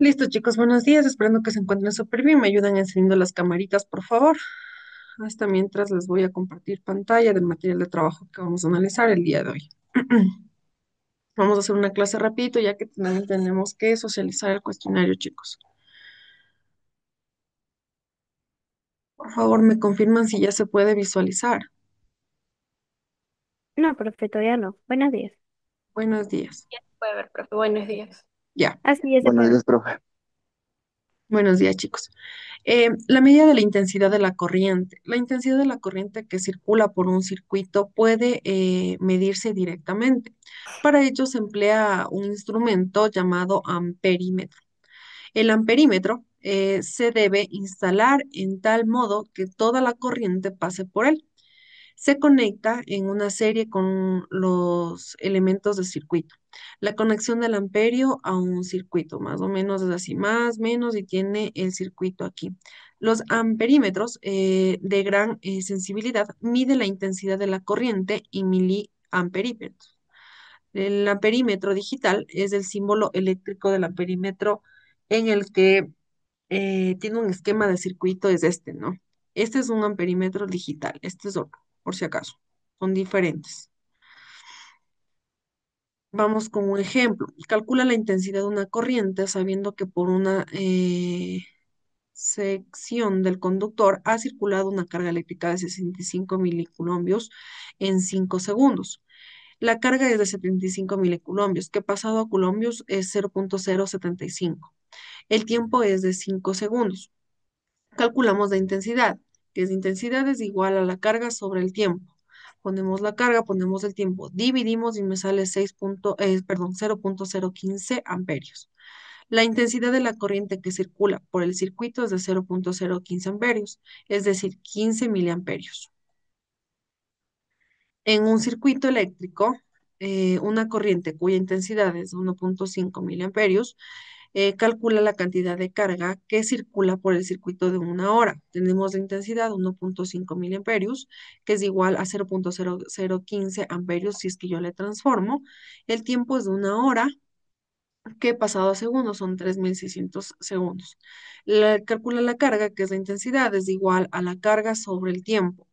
Listo, chicos, buenos días. Esperando que se encuentren súper bien. Me ayudan encendiendo las camaritas, por favor. Hasta mientras les voy a compartir pantalla del material de trabajo que vamos a analizar el día de hoy. Vamos a hacer una clase rapidito, ya que también tenemos que socializar el cuestionario, chicos. Por favor, me confirman si ya se puede visualizar. No, profe, todavía no. Buenos días. Buenos días. Ya se puede ver, profe. Buenos días. Ya. Así ya se Buenos puede ver. días, profe. Buenos días, chicos. La medida de la intensidad de la corriente. La intensidad de la corriente que circula por un circuito puede medirse directamente. Para ello se emplea un instrumento llamado amperímetro. El amperímetro se debe instalar en tal modo que toda la corriente pase por él. Se conecta en una serie con los elementos del circuito. La conexión del amperio a un circuito, más o menos es así, más, menos, y tiene el circuito aquí. Los amperímetros de gran sensibilidad miden la intensidad de la corriente en miliamperímetros. El amperímetro digital es el símbolo eléctrico del amperímetro en el que tiene un esquema de circuito, es este, ¿no? Este es un amperímetro digital, este es otro, por si acaso. Son diferentes. Vamos con un ejemplo. Calcula la intensidad de una corriente sabiendo que por una sección del conductor ha circulado una carga eléctrica de 65 miliculombios en 5 segundos. La carga es de 75 miliculombios, que pasado a culombios es 0,075. El tiempo es de 5 segundos. Calculamos la intensidad, que es intensidad es igual a la carga sobre el tiempo. Ponemos la carga, ponemos el tiempo, dividimos y me sale 0,015 amperios. La intensidad de la corriente que circula por el circuito es de 0,015 amperios, es decir, 15 miliamperios. En un circuito eléctrico, una corriente cuya intensidad es 1,5 miliamperios calcula la cantidad de carga que circula por el circuito de una hora. Tenemos la intensidad 1,5 miliamperios, que es igual a 0,0015 amperios si es que yo le transformo. El tiempo es de una hora, que pasado a segundos son 3.600 segundos. Calcula la carga, que es la intensidad, es igual a la carga sobre el tiempo.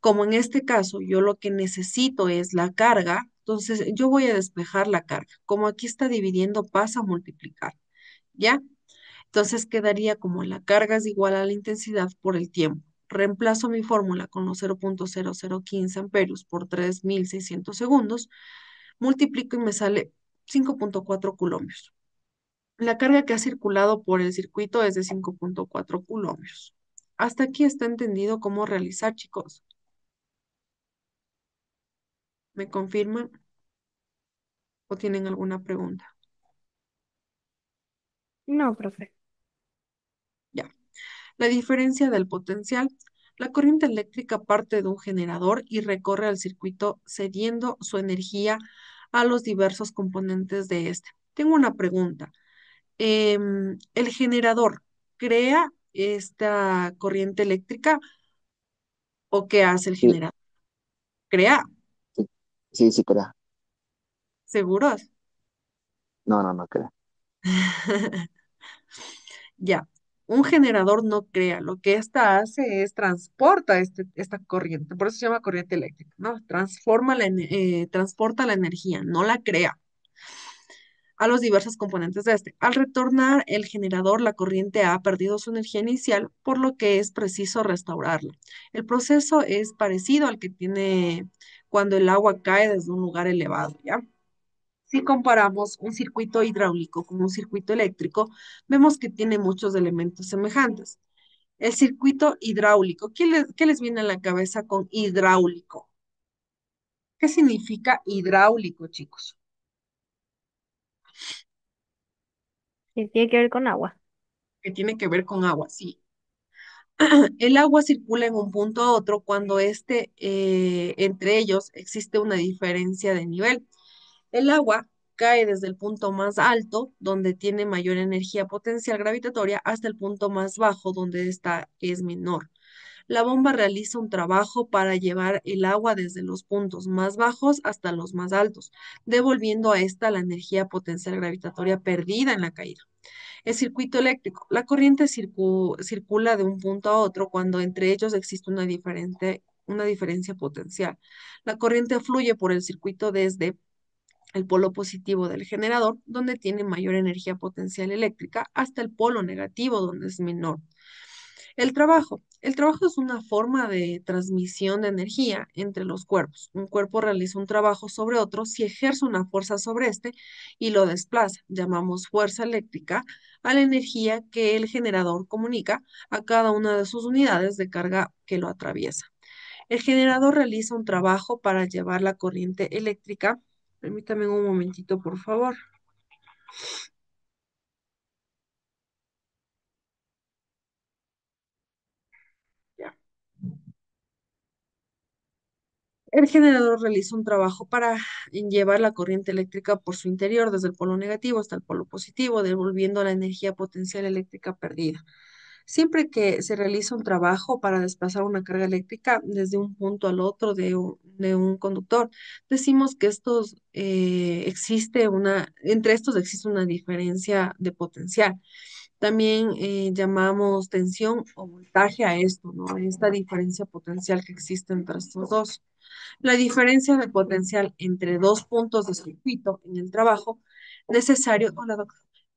Como en este caso yo lo que necesito es la carga, entonces yo voy a despejar la carga. Como aquí está dividiendo, pasa a multiplicar. ¿Ya? Entonces quedaría como la carga es igual a la intensidad por el tiempo. Reemplazo mi fórmula con los 0,0015 amperios por 3.600 segundos, multiplico y me sale 5,4 culombios. La carga que ha circulado por el circuito es de 5,4 culombios. Hasta aquí está entendido cómo realizar, chicos. ¿Me confirman o tienen alguna pregunta? No, profe. Ya. La diferencia del potencial. La corriente eléctrica parte de un generador y recorre el circuito cediendo su energía a los diversos componentes de este. Tengo una pregunta. ¿El generador crea esta corriente eléctrica o qué hace el Sí, generador? Crea, sí, sí, sí, creo. ¿seguros? No, no, no creo. Ya, un generador no crea, lo que ésta hace es transporta esta corriente, por eso se llama corriente eléctrica, ¿no? Transporta la energía, no la crea a los diversos componentes de este. Al retornar el generador, la corriente ha perdido su energía inicial, por lo que es preciso restaurarla. El proceso es parecido al que tiene cuando el agua cae desde un lugar elevado, ¿ya? Si comparamos un circuito hidráulico con un circuito eléctrico, vemos que tiene muchos elementos semejantes. El circuito hidráulico, qué les viene a la cabeza con hidráulico? ¿Qué significa hidráulico, chicos? Que tiene que ver con agua. Que tiene que ver con agua, sí. El agua circula en un punto a otro cuando entre ellos existe una diferencia de nivel. El agua cae desde el punto más alto, donde tiene mayor energía potencial gravitatoria, hasta el punto más bajo, donde esta es menor. La bomba realiza un trabajo para llevar el agua desde los puntos más bajos hasta los más altos, devolviendo a esta la energía potencial gravitatoria perdida en la caída. El circuito eléctrico. La corriente circula de un punto a otro cuando entre ellos existe una diferencia potencial. La corriente fluye por el circuito desde el polo positivo del generador, donde tiene mayor energía potencial eléctrica, hasta el polo negativo, donde es menor. El trabajo. El trabajo es una forma de transmisión de energía entre los cuerpos. Un cuerpo realiza un trabajo sobre otro si ejerce una fuerza sobre este y lo desplaza. Llamamos fuerza eléctrica a la energía que el generador comunica a cada una de sus unidades de carga que lo atraviesa. El generador realiza un trabajo para llevar la corriente eléctrica. Permítame un momentito, por favor. Ya. El generador realiza un trabajo para llevar la corriente eléctrica por su interior, desde el polo negativo hasta el polo positivo, devolviendo la energía potencial eléctrica perdida. Siempre que se realiza un trabajo para desplazar una carga eléctrica desde un punto al otro de un conductor, decimos que entre estos existe una diferencia de potencial. También llamamos tensión o voltaje a esto, ¿no? Esta diferencia potencial que existe entre estos dos. La diferencia de potencial entre dos puntos de circuito en el trabajo necesario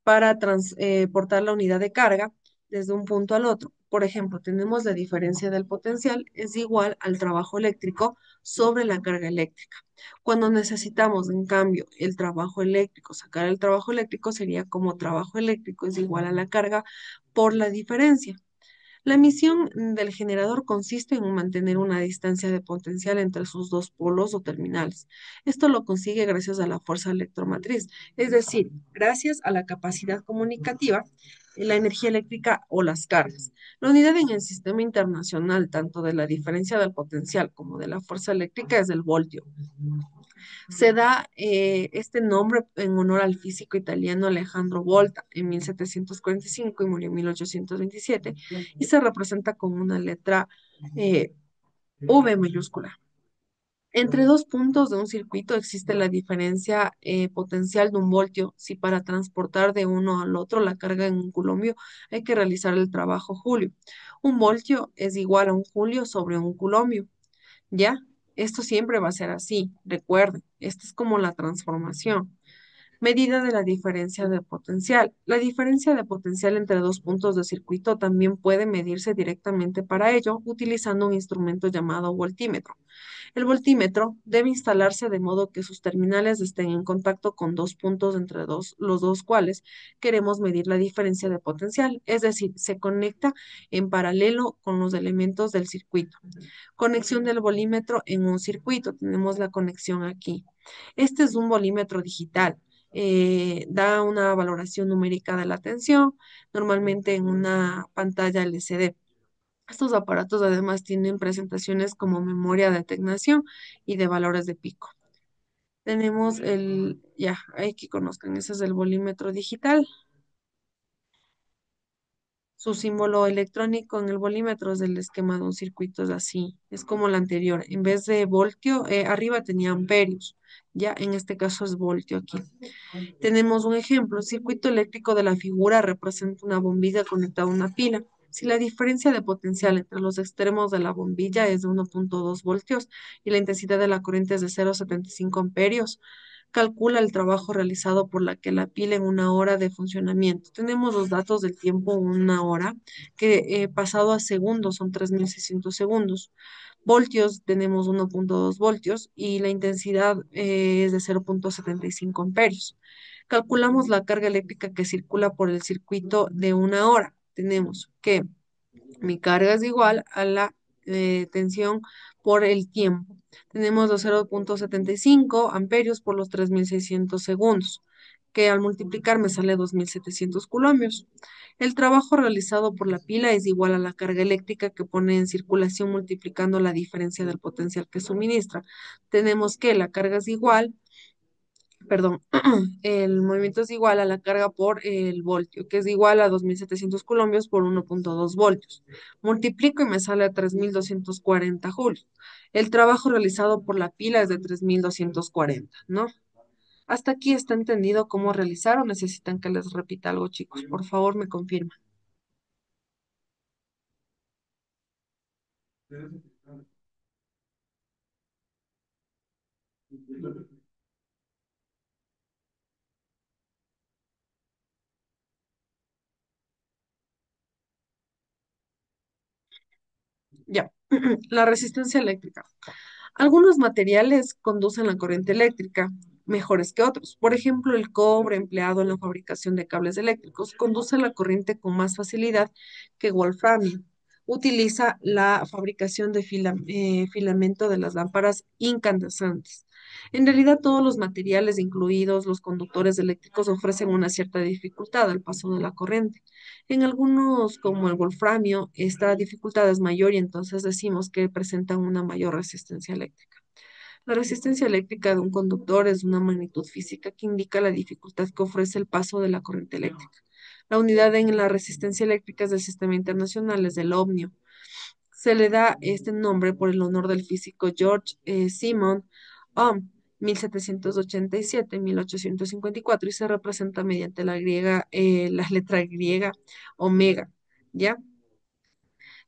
para transportar la unidad de carga desde un punto al otro. Por ejemplo, tenemos la diferencia del potencial es igual al trabajo eléctrico sobre la carga eléctrica. Cuando necesitamos, en cambio, el trabajo eléctrico, sacar el trabajo eléctrico sería como trabajo eléctrico es igual a la carga por la diferencia. La misión del generador consiste en mantener una distancia de potencial entre sus dos polos o terminales. Esto lo consigue gracias a la fuerza electromotriz, es decir, gracias a la capacidad comunicativa, la energía eléctrica o las cargas. La unidad en el sistema internacional, tanto de la diferencia del potencial como de la fuerza eléctrica, es el voltio. Se da este nombre en honor al físico italiano Alejandro Volta en 1745 y murió en 1827 y se representa con una letra eh, V mayúscula. Entre dos puntos de un circuito existe la diferencia potencial de un voltio. Si para transportar de uno al otro la carga en un culombio hay que realizar el trabajo julio. Un voltio es igual a un julio sobre un culombio. ¿Ya? Esto siempre va a ser así, recuerden, esto es como la transformación. Medida de la diferencia de potencial. La diferencia de potencial entre dos puntos de circuito también puede medirse directamente para ello utilizando un instrumento llamado voltímetro. El voltímetro debe instalarse de modo que sus terminales estén en contacto con dos puntos entre los dos cuales queremos medir la diferencia de potencial, es decir, se conecta en paralelo con los elementos del circuito. Conexión del volímetro en un circuito. Tenemos la conexión aquí. Este es un volímetro digital. Da una valoración numérica de la tensión, normalmente en una pantalla LCD. Estos aparatos además tienen presentaciones como memoria de ategnación y de valores de pico. Tenemos ya, hay que conozcan, ese es el volímetro digital. Su símbolo electrónico en el volímetro es el esquema de un circuito, es así, es como el anterior. En vez de voltio, arriba tenía amperios, ya en este caso es voltio aquí. Tenemos un ejemplo, el circuito eléctrico de la figura representa una bombilla conectada a una pila. Si la diferencia de potencial entre los extremos de la bombilla es de 1,2 voltios y la intensidad de la corriente es de 0,75 amperios, calcula el trabajo realizado por la que la pila en una hora de funcionamiento. Tenemos los datos del tiempo una hora, que pasado a segundos son 3.600 segundos. Voltios, tenemos 1,2 voltios y la intensidad es de 0,75 amperios. Calculamos la carga eléctrica que circula por el circuito de una hora. Tenemos que mi carga es igual a la tensión por el tiempo. Tenemos los 0,75 amperios por los 3.600 segundos, que al multiplicar me sale 2.700 colombios. El trabajo realizado por la pila es igual a la carga eléctrica que pone en circulación multiplicando la diferencia del potencial que suministra. Tenemos que la carga es igual perdón, el movimiento es igual a la carga por el voltio, que es igual a 2700 colombios por 1,2 voltios. Multiplico y me sale a 3240 julios. El trabajo realizado por la pila es de 3240, ¿no? Hasta aquí está entendido cómo realizar o necesitan que les repita algo, chicos. Por favor, me confirman. Ya, la resistencia eléctrica. Algunos materiales conducen la corriente eléctrica mejores que otros. Por ejemplo, el cobre empleado en la fabricación de cables eléctricos conduce la corriente con más facilidad que wolframio. Utiliza la fabricación de filamento de las lámparas incandescentes. En realidad, todos los materiales, incluidos los conductores eléctricos, ofrecen una cierta dificultad al paso de la corriente. En algunos, como el wolframio, esta dificultad es mayor y entonces decimos que presentan una mayor resistencia eléctrica. La resistencia eléctrica de un conductor es una magnitud física que indica la dificultad que ofrece el paso de la corriente eléctrica. La unidad en la resistencia eléctrica del sistema internacional es el ohmio. Se le da este nombre por el honor del físico George Simon Ohm, 1787-1854, y se representa mediante la letra griega omega, ¿ya?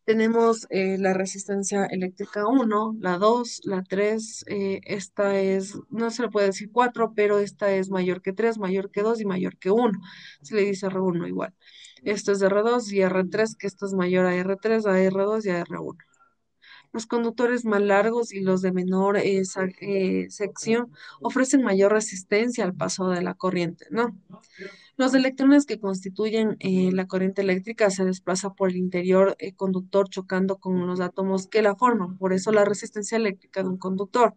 Tenemos la resistencia eléctrica uno, la 2, la 3. Esta es, no se le puede decir 4, pero esta es mayor que 3, mayor que 2 y mayor que uno. Se le dice R1 igual. Esto es R2 y R3, que esto es mayor a R3, a R2 y a R1. Los conductores más largos y los de menor sección ofrecen mayor resistencia al paso de la corriente, ¿no? Los electrones que constituyen la corriente eléctrica se desplazan por el interior conductor chocando con los átomos que la forman. Por eso la resistencia eléctrica de un conductor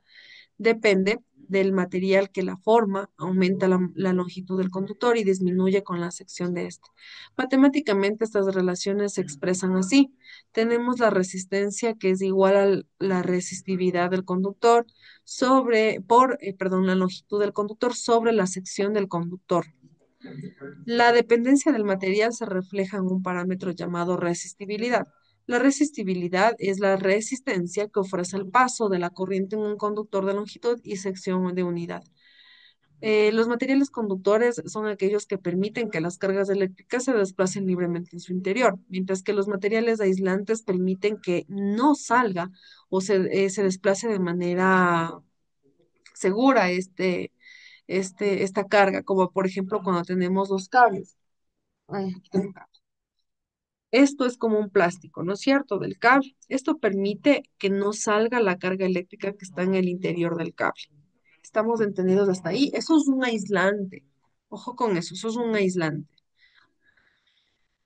depende del material que la forma, aumenta la longitud del conductor y disminuye con la sección de este. Matemáticamente estas relaciones se expresan así. Tenemos la resistencia que es igual a la resistividad del conductor la longitud del conductor sobre la sección del conductor. La dependencia del material se refleja en un parámetro llamado resistibilidad. La resistibilidad es la resistencia que ofrece el paso de la corriente en un conductor de longitud y sección de unidad. Los materiales conductores son aquellos que permiten que las cargas eléctricas se desplacen libremente en su interior, mientras que los materiales aislantes permiten que no salga o se desplace de manera segura esta carga, como por ejemplo cuando tenemos los cables. Ay, aquí tengo un cable. Esto es como un plástico, ¿no es cierto? Del cable. Esto permite que no salga la carga eléctrica que está en el interior del cable. ¿Estamos entendidos hasta ahí? Eso es un aislante. Ojo con eso, eso es un aislante.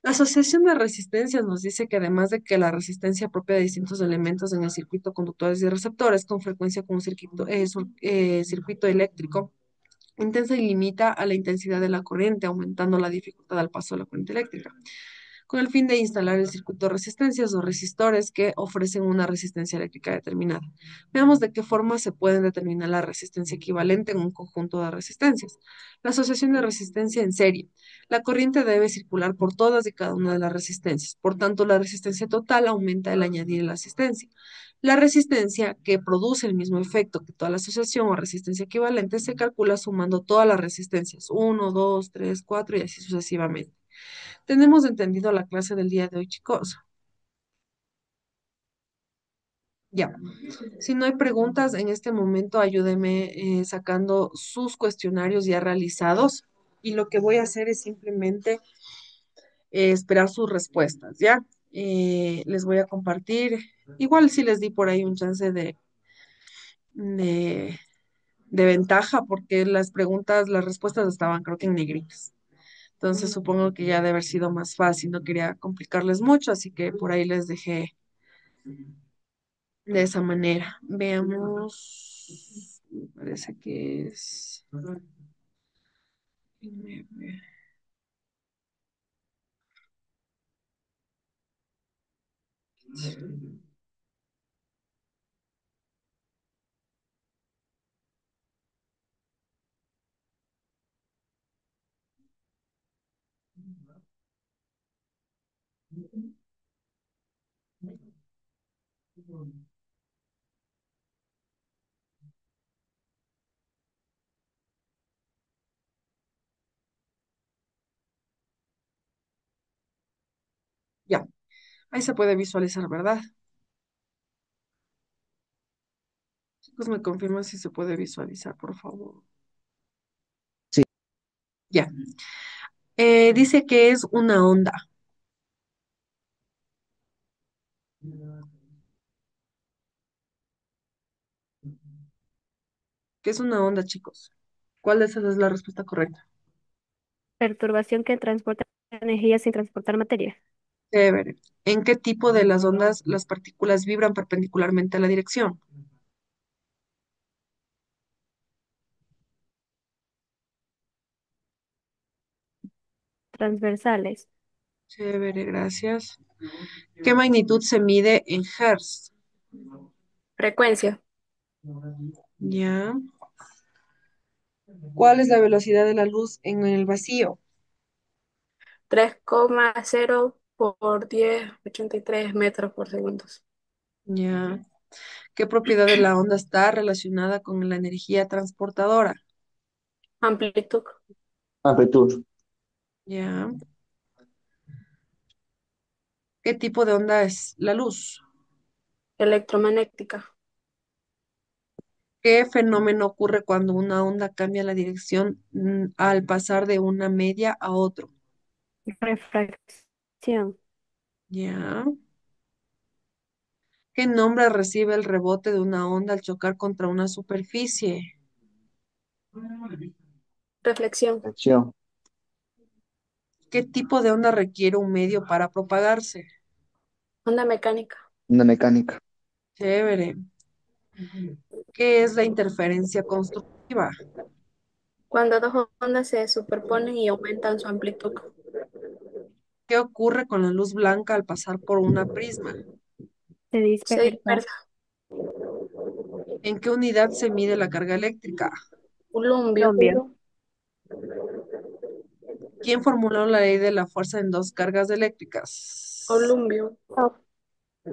La asociación de resistencias nos dice que además de que la resistencia propia de distintos elementos en el circuito conductores y receptores, con frecuencia con un circuito eléctrico, intensa y limita a la intensidad de la corriente, aumentando la dificultad al paso de la corriente eléctrica, con el fin de instalar el circuito de resistencias o resistores que ofrecen una resistencia eléctrica determinada. Veamos de qué forma se puede determinar la resistencia equivalente en un conjunto de resistencias. La asociación de resistencia en serie. La corriente debe circular por todas y cada una de las resistencias. Por tanto, la resistencia total aumenta al añadir la asistencia. La resistencia que produce el mismo efecto que toda la asociación o resistencia equivalente se calcula sumando todas las resistencias, uno, 2, 3, 4 y así sucesivamente. Tenemos entendido la clase del día de hoy, chicos. Ya. Si no hay preguntas en este momento, ayúdeme sacando sus cuestionarios ya realizados y lo que voy a hacer es simplemente esperar sus respuestas, ¿ya? Les voy a compartir. Igual si les di por ahí un chance de, de ventaja porque las preguntas, las respuestas estaban creo que en negritas. Entonces supongo que ya debe haber sido más fácil. No quería complicarles mucho, así que por ahí les dejé de esa manera. Veamos. Me parece que es. Ya, ahí se puede visualizar, ¿verdad? Chicos, me confirman si se puede visualizar, por favor. Sí, Ya. Dice que es una onda. ¿Qué es una onda, chicos? ¿Cuál de esas es la respuesta correcta? Perturbación que transporta energía sin transportar materia. Chévere. ¿En qué tipo de las ondas las partículas vibran perpendicularmente a la dirección? Transversales. Chévere, gracias. ¿Qué magnitud se mide en hertz? Frecuencia, Ya. ¿Cuál es la velocidad de la luz en el vacío? 3,0 por 10,83 metros por segundo. Ya. ¿Qué propiedad de la onda está relacionada con la energía transportadora? Amplitud, amplitud, Ya. ¿Qué tipo de onda es la luz? electromagnética, ¿Qué fenómeno ocurre cuando una onda cambia la dirección al pasar de una media a otro? Refracción. Ya. ¿Qué nombre recibe el rebote de una onda al chocar contra una superficie? reflexión, acción, ¿Qué tipo de onda requiere un medio para propagarse? onda mecánica. una mecánica, Chévere. ¿Qué es la interferencia constructiva? Cuando dos ondas se superponen y aumentan su amplitud, ¿Qué ocurre con la luz blanca al pasar por una prisma? Se se dispersa. dispersa. ¿En qué unidad se mide la carga eléctrica? Columbio, Colombia. ¿Quién formuló la ley de la fuerza en dos cargas eléctricas? columbio,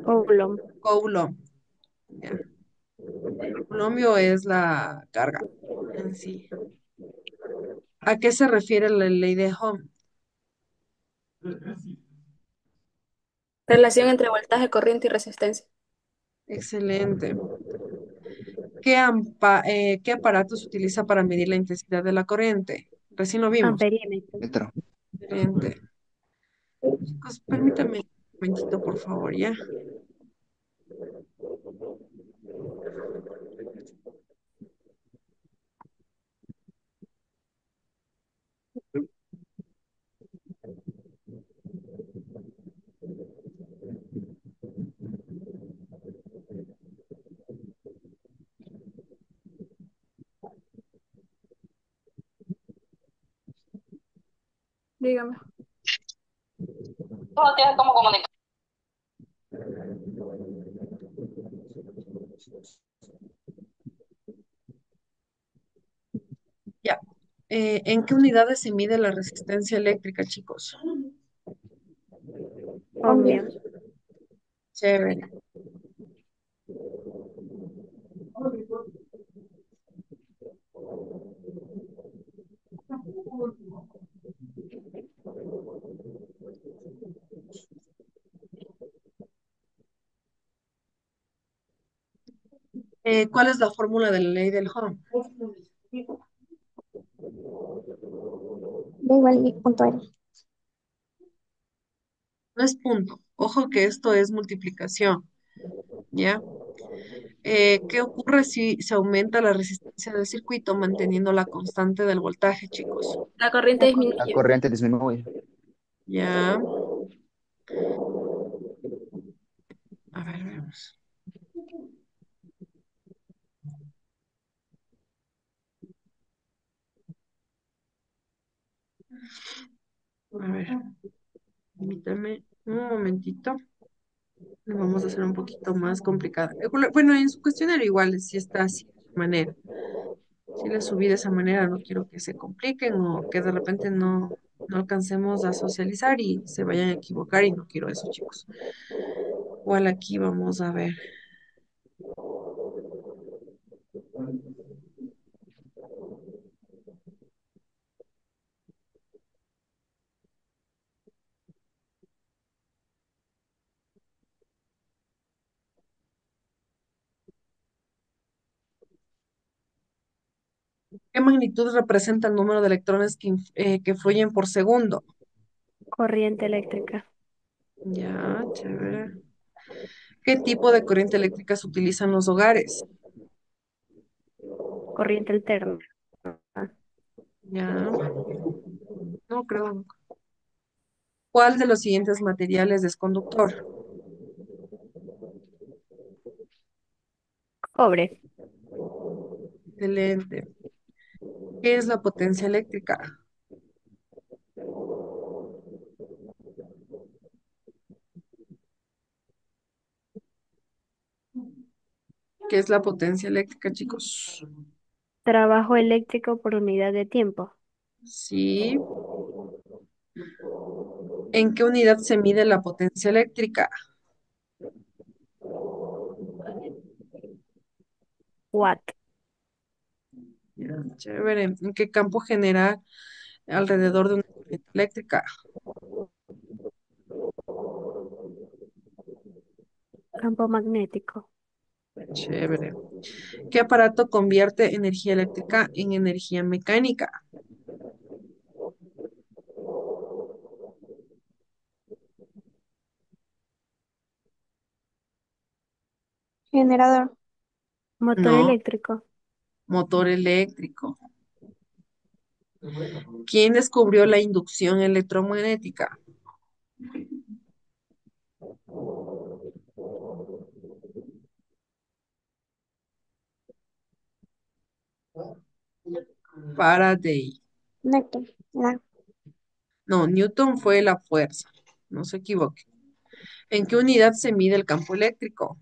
Coulomb. Coulomb. Ya. Colombio es la carga en sí. ¿A qué se refiere la ley de Ohm? relación entre voltaje, corriente y resistencia. Excelente. ¿Qué aparato se utiliza para medir la intensidad de la corriente? Recién lo vimos. Amperímetro. metro, Excelente. Chicos, permítame un momentito, por favor, ¿ya? Dígame. Ya. ¿En qué unidades se mide la resistencia eléctrica, chicos? Ohmios. Chévere. ¿Cuál es la fórmula de la ley del Ohm? Da igual mi punto era. No es punto. Ojo que esto es multiplicación, ¿ya? ¿Qué ocurre si se aumenta la resistencia del circuito manteniendo la constante del voltaje, chicos? La corriente La corriente. la disminuye. corriente disminuye, Ya. A ver, veamos. A ver, permítame un momentito. Lo vamos a hacer un poquito más complicada. Bueno, en su cuestionario igual sí está así, de esa manera. Si le subí de esa manera, no quiero que se compliquen o que de repente no. no alcancemos a socializar y se vayan a equivocar y no quiero eso, chicos. Igual aquí vamos a ver. ¿Qué magnitud representa el número de electrones que fluyen por segundo? Corriente eléctrica. Ya, chévere. ¿Qué tipo de corriente eléctrica se utiliza en los hogares? Corriente alterna. Ya, no creo. ¿Cuál de los siguientes materiales es conductor? Cobre. Excelente. ¿Qué es la potencia eléctrica? ¿Qué es la potencia eléctrica, chicos? Trabajo eléctrico por unidad de tiempo. Sí. ¿En qué unidad se mide la potencia eléctrica? Watt. Ya, chévere. ¿En qué campo genera alrededor de una corriente eléctrica? Campo magnético. Chévere. ¿Qué aparato convierte energía eléctrica en energía mecánica? Generador. Motor No, eléctrico. motor eléctrico. ¿Quién descubrió la inducción electromagnética? Faraday. Newton. Ah, No, Newton fue la fuerza. No se equivoque. ¿En qué unidad se mide el campo eléctrico?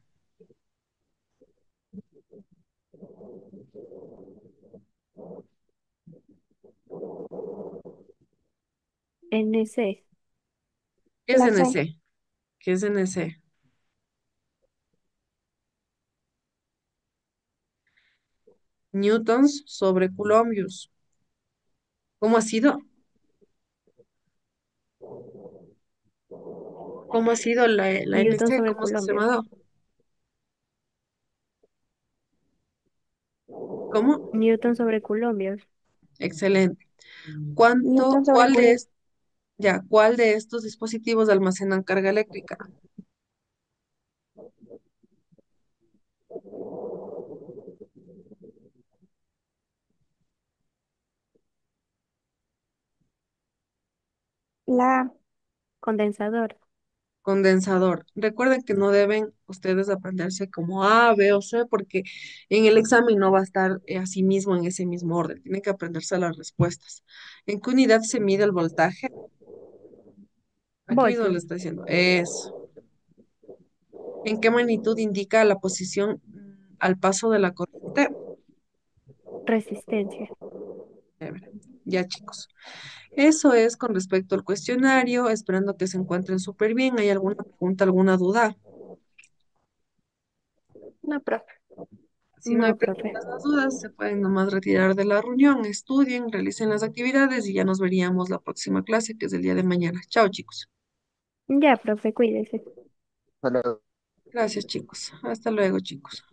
NC. ¿Qué es la C. NC? ¿Qué es NC? Newtons sobre Coulombs. ¿Cómo ha sido? ¿Cómo ha sido la Newton NC? sobre ¿Cómo se ha Colombia. llamado? ¿Cómo? Newton sobre Colombia. Excelente. Newton sobre ¿Cuál de Coulomb. cuál de estos dispositivos almacenan carga eléctrica? La A. Condensador. Condensador. Recuerden que no deben ustedes aprenderse como A, B o C, porque en el examen no va a estar así mismo en ese mismo orden. Tienen que aprenderse las respuestas. ¿En qué unidad se mide el voltaje? Aquí no le Voltios. está diciendo. Eso. ¿En qué magnitud indica la posición al paso de la corriente? Resistencia. Chévere. Ya, chicos. Eso es con respecto al cuestionario, esperando que se encuentren súper bien. ¿Hay alguna pregunta, alguna duda? No, profe. Si no hay No, profe. preguntas, las dudas, se pueden nomás retirar de la reunión, estudien, realicen las actividades y ya nos veríamos la próxima clase, que es el día de mañana. Chao, chicos. Ya, profe, cuídese. Hasta luego. Gracias, chicos. Hasta luego, chicos.